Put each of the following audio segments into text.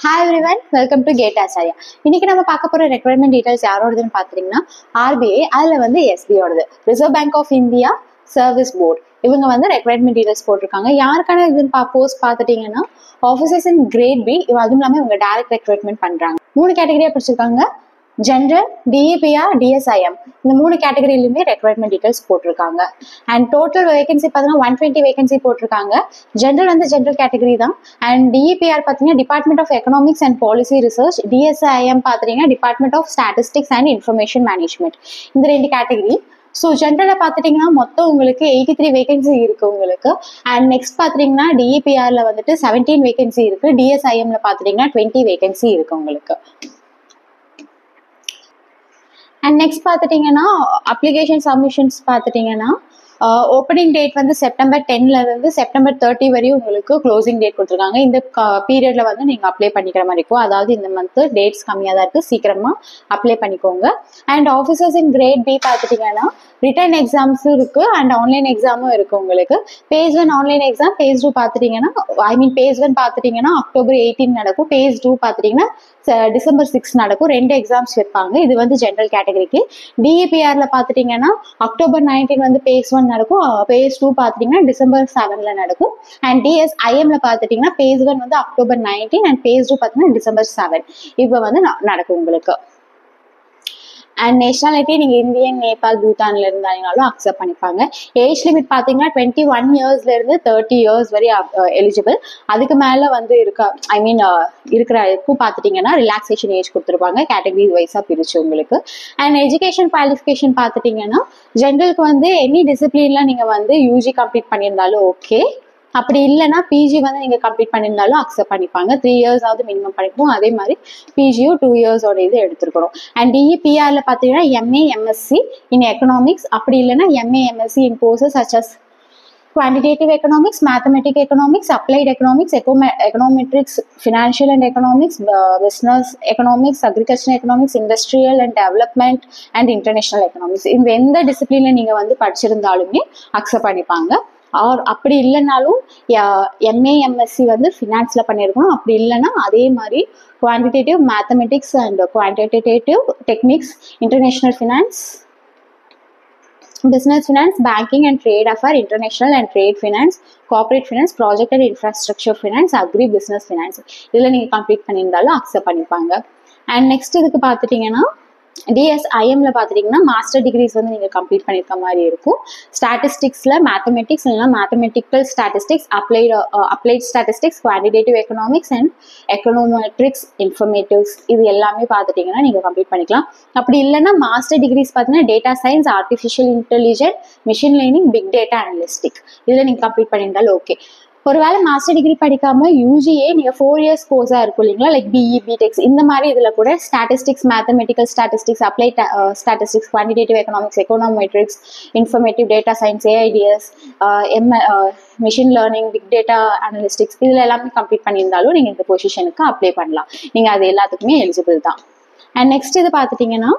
Hi everyone, welcome to Gate Acharya. இன்னைக்கு நம்ம பார்க்க போற ரெக்வயர்மெண்ட் டீடைல்ஸ் யாரோடதுன்னு பாத்தீங்கன்னா RBI, அதுல வந்து SBI ஓடது, Reserve Bank of India Service Board. இவங்க வந்து ரெக்வயர்மெண்ட் டீடைல்ஸ் போட்டிருக்காங்க. யாருக்கான இதுன்னு போஸ்ட் பாத்துட்டீங்கன்னா ஆஃபீஸர்ஸ் இன் கிரேட் பி. அதுவும் இல்லாம இவங்க டைரக்ட் ரெக்ரூட்மெண்ட் பண்றாங்க. 3 கேட்டகரியா பிரிச்சிருக்காங்க: ஜென்ரல், DEPR, DSIM. இந்த 3 கேட்டகரியிலுமே ரெக்வயர்மெண்ட் டீடைல்ஸ் போட்டிருக்காங்க. அண்ட் டோட்டல் வேகன்சி பார்த்தீங்கன்னா 120 வேகன்சி போட்டிருக்காங்க. ஜென்ரல் வந்து ஜென்ரல் கேட்டகரி தான். அண்ட் DEPR பார்த்தீங்கன்னா department of economics and policy research. DSIM பார்த்தீங்கன்னா department of statistics and information management. இந்த 2 கேட்டகரி. ஸோ ஜென்ரலை பார்த்துட்டிங்கன்னா மொத்தம் உங்களுக்கு 83 வேகன்சி இருக்கு உங்களுக்கு. அண்ட் நெக்ஸ்ட் பார்த்துட்டிங்கன்னா DEPRல வந்துட்டு 17 வேகன்சி இருக்கு. DSIMல பார்த்துட்டிங்கன்னா 20 வேகன்சி இருக்கு உங்களுக்கு. அண்ட் நெக்ஸ்ட் பார்த்துட்டிங்கன்னா அப்ளிகேஷன் சப்மிஷன்ஸ் பார்த்துட்டிங்கன்னா ஓப்பனிங் டேட் வந்து செப்டம்பர் 10ல இருந்து செப்டம்பர் 30 வரையும் உங்களுக்கு க்ளோசிங் டேட் கொடுத்துருக்காங்க. இந்த பீரியட்ல வந்து நீங்க அப்ளை பண்ணிக்கிற மாதிரி இருக்கும். அதாவது இந்த மந்த் டேட்ஸ் கம்மியாக தான் இருக்கு, சீக்கிரமா அப்ளை பண்ணிக்கோங்க. And officers in grade B பார்த்துட்டிங்கன்னா ரிட்டன் எக்ஸாம்ஸும் இருக்கு அண்ட் ஆன்லைன் எக்ஸாமும் இருக்கு உங்களுக்கு. பேஸ் 1 ஆன்லைன் எக்ஸாம், பேஸ் 2 பார்த்துட்டிங்கன்னா பேஸ் 1 பார்த்துட்டிங்கன்னா அக்டோபர் 18 நடக்கும். பேஸ் 2 பார்த்துட்டிங்கன்னா டிசம்பர் 6 நடக்கும். 2 எக்ஸாம்ஸ் வைப்பாங்க. இது வந்து ஜென்ரல் கேட்டகரிக்கு. DEPRல பார்த்துட்டிங்கன்னா அக்டோபர் 19 வந்து பேஸ் 1 நடக்கும். பேஸ் 2 பார்த்துட்டிங்கன்னா டிசம்பர் 7ல நடக்கும். அண்ட் DSIMல பார்த்துட்டிங்கன்னா பேஸ் 1 வந்து அக்டோபர் 19 அண்ட் பேஸ் 2 பார்த்தீங்கன்னா டிசம்பர் 7 இப்போ வந்து நடக்கும் உங்களுக்கு. அண்ட் நேஷனாலிட்டி நீங்க இந்தியன், நேபாள், பூட்டான்ல இருந்தாலும் அக்செப்ட் பண்ணிப்பாங்க. ஏஜ் லிமிட் பாத்தீங்கன்னா 21 இயர்ஸ்ல இருந்து 30 இயர்ஸ் வரை எலிஜிபிள். அதுக்கு மேல வந்து இருக்கிற பாத்துட்டீங்கன்னா ரிலாக்ஸேஷன் ஏஜ் கொடுத்துருப்பாங்க, கேட்டகரி வைஸா பிரிச்சு உங்களுக்கு. அண்ட் எஜுகேஷன் குவாலிஃபிகேஷன் பாத்துட்டீங்கன்னா ஜென்ரலுக்கு வந்து எனி டிசிப்ளின்ல நீங்க வந்து UG கம்ப்ளீட் பண்ணியிருந்தாலும் ஓகே. அப்படி இல்லைன்னா PG வந்து நீங்க கம்ப்ளீட் பண்ணியிருந்தாலும் அக்செப்ட் பண்ணிப்பாங்க. 3 இயர்ஸாவது மினிமம் பண்ணிப்போம். அதே மாதிரி PGயும் 2 இயர்ஸோட இது எடுத்துருக்கணும். அண்ட் DEPRல பார்த்தீங்கன்னா MA MSc இன் எக்கனாமிக்ஸ், அப்படி இல்லைன்னா MA MSc in courses such as quantitative economics, mathematical economics, applied economics, econometrics, financial and economics, business economics, agricultural economics, industrial and development and international economics. இந்த எந்த டிசிப்ளின்ல நீங்க வந்து படிச்சிருந்தாலுமே அக்செப்ட் பண்ணிப்பாங்க. அப்படி இல்லைனாலும் MA MSc வந்து ஃபினான்ஸ்ல பண்ணியிருக்கணும். அப்படி இல்லைன்னா அதே மாதிரி quantitative mathematics and quantitative techniques, international finance, business finance, banking and trade affair, international and trade finance, corporate finance, project and infrastructure finance, agri business finance இதில் நீங்கள் கம்ப்ளீட் பண்ணியிருந்தாலும் அக்செப்ட் பண்ணிப்பாங்க. அண்ட் நெக்ஸ்ட் இதுக்கு பார்த்துட்டிங்கன்னா DSIMல பார்த்துட்டிங்கன்னா மாஸ்டர் டிகிரிஸ் வந்து நீங்கள் complete பண்ணியிருக்க மாதிரி இருக்கும். ஸ்டாட்டிஸ்டிக்ஸில் மேத்தமெட்டிக்ஸ் இல்லைன்னா mathematical statistics, applied statistics, quantitative economics and econometrics, informatives இது எல்லாமே பார்த்துட்டிங்கன்னா நீங்கள் கம்ப்ளீட் பண்ணிக்கலாம். அப்படி இல்லைன்னா மாஸ்டர் டிகிரிஸ் பார்த்தீங்கன்னா data science, artificial intelligence, machine learning, big data analytic இதில் நீங்கள் கம்ப்ளீட் பண்ணியிருந்தாலும் ஓகே. ஒருவேளை மாஸ்டர் டிகிரி படிக்காம UGA நீங்க 4 இயர்ஸ் கோர்ஸா இருக்கும் இல்லைங்களா, லைக் BE, BTech இந்த மாதிரி இதுல கூட statistics, mathematical statistics, applied statistics, quantitative economics, econometrics, informative, data science, AIDS, machine learning, big data analytics இதுல எல்லாமே கம்ப்ளீட் பண்ணியிருந்தாலும் நீங்க இந்த பொசிஷனுக்கு அப்ளை பண்ணலாம். நீங்க அது எல்லாத்துக்குமே எலிஜிபிள் தான். அண்ட் நெக்ஸ்ட் இது பார்த்துட்டீங்கன்னா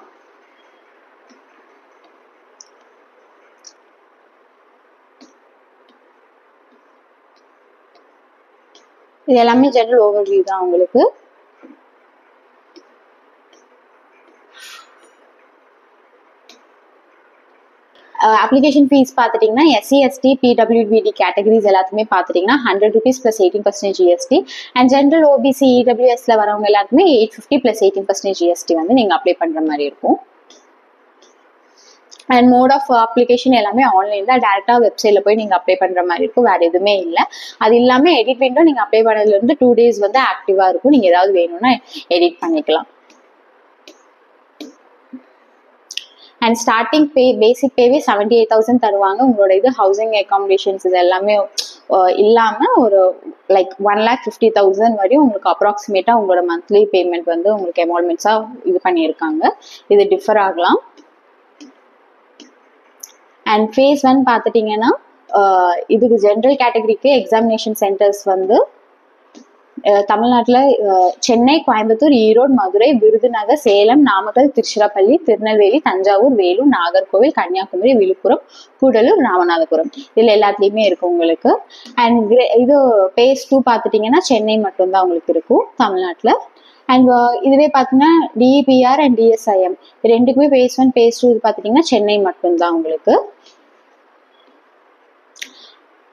இது எல்லாமே ஜெனரல் ஓவர்வியூ தான் உங்களுக்கு. அப்ளிகேஷன் ஃபீஸ் பார்த்துட்டிங்கன்னா SC, ST, PWBD கேட்டகரிஸ் எல்லாத்துமே பார்த்துட்டிங்கன்னா 100 rupees + 18% GST. And general OBC, EWSல வரவங்க எல்லாருக்குமே 850 + 18% GST வந்து நீங்கள் அப்ளை பண்ணுற மாதிரி இருக்கும். அண்ட் மோட் ஆஃப் அப்ளிகேஷன் எல்லாமே ஆன்லைன் தான். டேரெக்டாக வெப்சைட்ல போய் நீங்கள் அப்ளை பண்ணுற மாதிரி இருக்கும், வேறு எதுவுமே இல்லை. அது இல்லாமல் எடிட் விண்டோ நீங்கள் அப்ளை பண்ணதுலேருந்து 2 days வந்து ஆக்டிவாக இருக்கும். நீங்கள் ஏதாவது வேணும்னா எடிட் பண்ணிக்கலாம். அண்ட் ஸ்டார்டிங் பேசிக் பேவே 78,000 தருவாங்க. உங்களோட இது ஹவுசிங் அகாமடேஷன்ஸ் இது எல்லாமே இல்லாமல் ஒரு லைக் 1,50,000 வரையும் உங்களுக்கு அப்ராக்சிமேட்டாக உங்களோட மந்த்லி பேமெண்ட் வந்து உங்களுக்கு எமௌண்ட்மெண்ட்ஸாக இது பண்ணியிருக்காங்க. இது டிஃபர் ஆகலாம். அண்ட் phase 1 பார்த்துட்டிங்கன்னா இதுக்கு ஜென்ரல் கேட்டகரிக்கு எக்ஸாமினேஷன் சென்டர்ஸ் வந்து தமிழ்நாட்டுல சென்னை, கோயம்புத்தூர், ஈரோடு, மதுரை, விருதுநகர், சேலம், நாமக்கல், திருச்சிராப்பள்ளி, திருநெல்வேலி, தஞ்சாவூர், வேலூர், நாகர்கோவில், கன்னியாகுமரி, விழுப்புரம், கூடலூர், ராமநாதபுரம் இதுல எல்லாத்துலயுமே இருக்கு உங்களுக்கு. அண்ட் இது phase 2 பாத்துட்டீங்கன்னா சென்னை மட்டும்தான் உங்களுக்கு இருக்கும் தமிழ்நாட்டுல. அண்ட் இதுவே பாத்தீங்கன்னா DEPR அண்ட் DSIM ரெண்டுக்குமே phase 1 phase 2 இது பாத்துட்டீங்கன்னா சென்னை மட்டும்தான் உங்களுக்கு.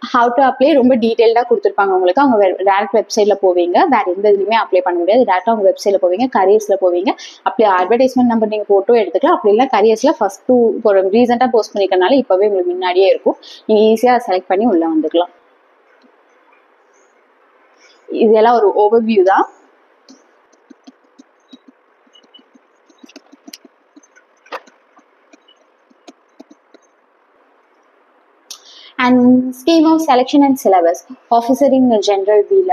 ஹவு டு அப்ளை ரொம்ப டீடைல்டா கொடுத்துருப்பாங்க உங்களுக்கு. அவங்க டேரக்ட் வெப்சைட்ல போவீங்க, வேற எந்த இதுலயுமே அப்ளை பண்ண முடியாது. டேரக்டா அவங்க வெப்சைட்ல போவீங்க, கரியர்ஸ்ல போவீங்க. அப்படி அட்வர்டைஸ்மெண்ட் நம்பர் நீங்க போட்டோ எடுத்துக்கலாம். அப்படி இல்லை கரியர்ஸ்ல ஃபர்ஸ்ட் 2 ஒரு ரீசெண்டா போஸ்ட் பண்ணிக்கிறனால இப்பவே உங்களுக்கு முன்னாடியே இருக்கும், நீங்க ஈஸியா செலக்ட் பண்ணி உள்ள வந்துக்கலாம். இதெல்லாம் ஒரு ஓவர்வியூ தான். And scheme of selection and syllabus ஆஃபீஸரிங் ஜென்ரல் பில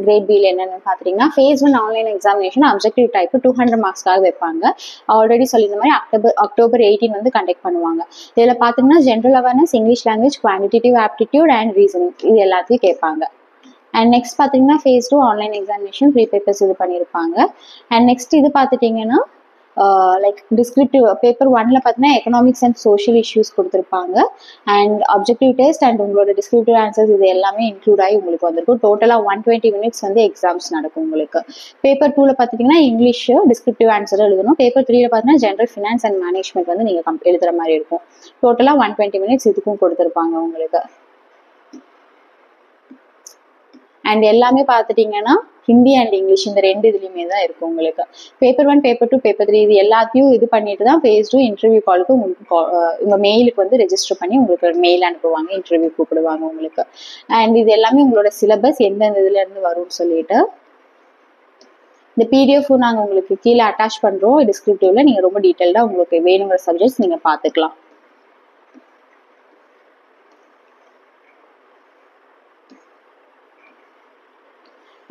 கிரேட் பில என்னன்னு பாத்தீங்கன்னா phase 1 online examination objective type 200 மார்க்ஸ்க்காக வைப்பாங்க. ஆல்ரெடி சொல்லியிருந்த மாதிரி அக்டோபர் 18 வந்து கண்டக்ட் பண்ணுவாங்க. இதுல பாத்தீங்கன்னா general awareness, English language, quantitative aptitude and reasoning இது எல்லாத்தையும் கேட்பாங்க. அண்ட் நெக்ஸ்ட் பாத்தீங்கன்னா phase 2 ஆன்லைன் எக்ஸாமினேஷன் 3 பேப்பர்ஸ் இது பண்ணியிருப்பாங்க. அண்ட் நெக்ஸ்ட் இது பாத்துட்டீங்கன்னா லைக் டிஸ்கிரிப்டிவ் பேப்பர் 1ல பார்த்தீங்கன்னா எக்கனாமிக்ஸ் அண்ட் சோஷியல் இஷ்யூஸ் கொடுத்துருப்பாங்க. அண்ட் அப்ஜெக்டிவ் டெஸ்ட் அண்ட் உங்களோட டிஸ்கிரிப்டிவ் ஆன்சர்ஸ் இது எல்லாமே இன்க்ளூட் ஆகி உங்களுக்கு வந்திருக்கும். டோட்டலாக 120 minutes வந்து எக்ஸாம்ஸ் நடக்கும் உங்களுக்கு. பேப்பர் 2ல பார்த்துட்டிங்கன்னா இங்கிலீஷ் டிஸ்கிரிப்டிவ் ஆன்சர் எழுதணும். பேப்பர் 3ல பார்த்தீங்கன்னா ஜென்ரல் ஃபினான்ஸ் அண்ட் மேனேஜ்மெண்ட் வந்து நீங்கள் எழுதுற மாதிரி இருக்கும். டோட்டலாக 120 minutes இதுக்கும் கொடுத்துருப்பாங்க உங்களுக்கு. அண்ட் எல்லாமே பார்த்துட்டீங்கன்னா ஹிந்தி அண்ட் இங்கிலீஷ் இந்த ரெண்டு இதுலையுமே தான் இருக்கும் உங்களுக்கு. பேப்பர் 1, பேப்பர் 2, பேப்பர் 3 இது எல்லாத்தையும் இது பண்ணிட்டு தான் phase 2 இன்டர்வியூ காலுக்கு உங்களுக்கு உங்க மெயிலுக்கு வந்து ரெஜிஸ்டர் பண்ணி உங்களுக்கு மெயில் அனுப்புவாங்க, இன்டர்வியூ கூப்பிடுவாங்க உங்களுக்கு. அண்ட் இது எல்லாமே உங்களோட சிலபஸ் எந்தெந்த இதுல இருந்து வரும்னு சொல்லிட்டு இந்த PDF நாங்கள் உங்களுக்கு கீழே அட்டாச் பண்றோம் டிஸ்கிரிப்டிவ்ல. நீங்க ரொம்ப டீட்டெயில்டா உங்களுக்கு வேணுங்கிற சப்ஜெக்ட்ஸ் நீங்க பாத்துக்கலாம்.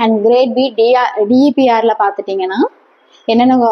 அண்ட் கிரேட் பி DEPRல பார்த்துட்டீங்கன்னா என்னென்ன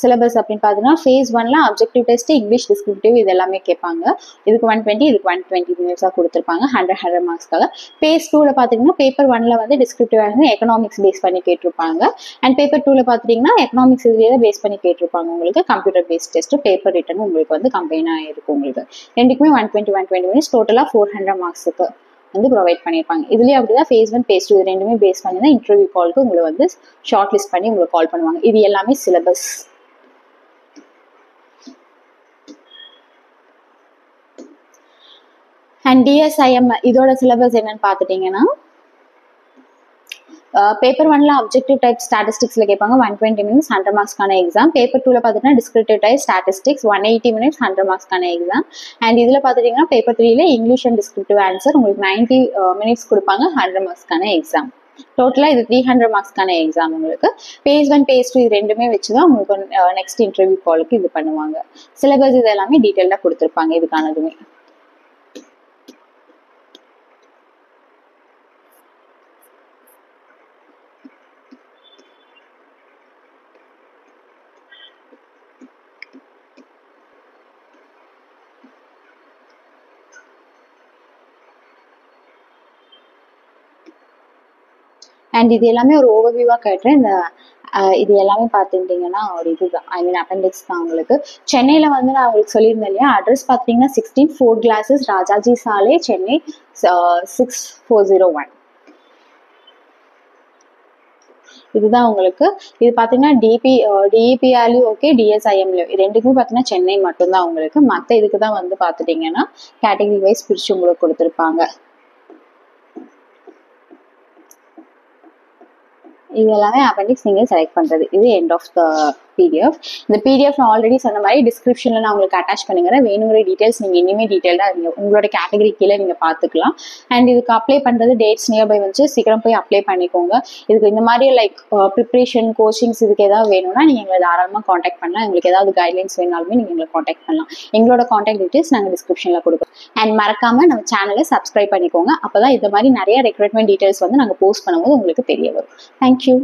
சிலபஸ் அப்படின்னு பார்த்தீங்கன்னா phase 1ல அப்ஜெக்டிவ் டெஸ்ட், இங்கிலீஷ் டிஸ்கிரிப்டிவ் இது எல்லாமே கேட்பாங்க. இதுக்கு 120, இதுக்கு 120 minutes கொடுத்துருப்பாங்க 100 மார்க்ஸ்க்காக. phase 2ல பார்த்தீங்கன்னா பேப்பர் 1ல வந்து டிஸ்கிரிப்டிவ் வந்து எக்கனாமிக்ஸ் பேஸ் பண்ணி கேட்டிருப்பாங்க. அண்ட் பேப்பர் 2ல பார்த்துட்டீங்கன்னா எக்கனாமிக்ஸ் இதுலேயே பேஸ் பண்ணி கேட்டிருப்பாங்க உங்களுக்கு. Computer based test, paper written உங்களுக்கு வந்து கம்பைன் ஆகிருக்கும் உங்களுக்கு. ரெண்டுக்குமே 120 minutes டோட்டலாக 400 மார்க்ஸுக்கு வந்து ப்ரொவைட் பண்ணியிருப்பாங்க. இதுலேயே அப்படிதான் phase 1, phase 2 இது ரெண்டுமே பேஸ் பண்ணி தான் இன்டர்வியூ காலுக்கு உங்களை வந்து ஷார்ட் லிஸ்ட் பண்ணி உங்களுக்கு கால் பண்ணுவாங்க. இது எல்லாமே சிலபஸ். அண்ட் DSIM இதோட சிலபஸ் என்னன்னு பார்த்துட்டீங்கன்னா பேப்பர் 1ல அப்ஜெக்டிவ் டைப் ஸ்டாட்டிஸ்டிக்ஸ்ல கேட்பாங்க 120 minutes 100 மார்க்ஸ்க்கான எக்ஸாம். பேப்பர் 2ல பார்த்துட்டீங்கன்னா டிஸ்கிரிப்டிவ் டைப் ஸ்டாட்டிஸ்டிக்ஸ் 180 minutes 100 மார்க்ஸ்க்கான எக்ஸாம். அண்ட் இதுல பார்த்துட்டீங்கன்னா பேப்பர் 3ல இங்கிலீஷ் அண்ட் டிஸ்கிரிப்டிவ் ஆன்சர் உங்களுக்கு 90 minutes கொடுப்பாங்க 100 மார்க்ஸ்க்கான எக்ஸாம். டோட்டலா இது 300 மார்க்ஸ்க்கான எக்ஸாம் உங்களுக்கு. phase 1, phase 2 இது ரெண்டுமே வச்சுதான் உங்களுக்கு நெக்ஸ்ட் இன்டர்வியூ காலுக்கு இது பண்ணுவாங்க. சிலபஸ் இது எல்லாமே டீட்டெயில்டா கொடுத்துருப்பாங்க இதுக்கானதுமே. அண்ட் இது எல்லாமே ஒரு ஓவர்வியூவா கேட்டுறேன். இந்த இது எல்லாமே பார்த்துட்டீங்கன்னா ஒரு இதுதான், ஐ மீன் அப்பெண்டிக்ஸ் தான் உங்களுக்கு. சென்னையில வந்து நான் உங்களுக்கு சொல்லியிருந்தேன் இல்லையா, அட்ரஸ் பார்த்தீங்கன்னா 16 4 Glasses ராஜாஜி சாலை, சென்னை 6401. இதுதான் உங்களுக்கு. இது பார்த்தீங்கன்னா DEPRலயும் ஓகே, DSIMலயும் ரெண்டுக்குமே பார்த்தீங்கன்னா சென்னை மட்டும்தான் உங்களுக்கு. மற்ற இதுக்கு தான் வந்து பார்த்துட்டீங்கன்னா கேட்டகரி வைஸ் பிரிச்சு உங்களுக்கு கொடுத்துருப்பாங்க. இது எல்லாமே அப்பெண்டிக்ஸ் நீங்க செலக்ட் பண்றது. இது எண்ட் ஆஃப் த PDF. இந்த PDF நான் ஆல்ரெடி சொன்ன மாதிரி டிஸ்கிரிப்ஷன்ல நான் உங்களுக்கு அட்டாச் பண்ணுங்கிறேன். வேணுங்கிற டீடைல்ஸ் நீங்க இனிமே டீடைல்டா உங்களோட கேட்டகரி கீழே நீங்க பாத்துக்கலாம். அண்ட் இதுக்கு அப்ளை பண்றது டேட்ஸ் நியர்பை வந்து சீக்கிரம் போய் அப்ளை பண்ணிக்கோங்க. இதுக்கு இந்த மாதிரி லைக் ப்ரிப்பரேஷன் கோச்சிங்ஸ் இதுக்கு ஏதாவது வேணும்னா நீங்க எங்களை தாராளமா காண்டாக்ட் பண்ணலாம். உங்களுக்கு ஏதாவது கைட்லைன்ஸ் வேணாலுமே நீங்க எங்களை காண்டாக்ட் பண்ணலாம். எங்களோட காண்டாக்ட் டீடைல்ஸ் நாங்க டிஸ்கிரிப்ஷன்ல கொடுக்குறோம். அண்ட் மறக்காம நம்ம சேனலை சப்ஸ்கிரைப் பண்ணிக்கோங்க. அப்பதான் இந்த மாதிரி நிறைய ரெக்ரூட்மெண்ட் டீடைல்ஸ் வந்து நாங்க போஸ்ட் பண்ணும்போது உங்களுக்கு தெரிய வரும். தேங்க்யூ.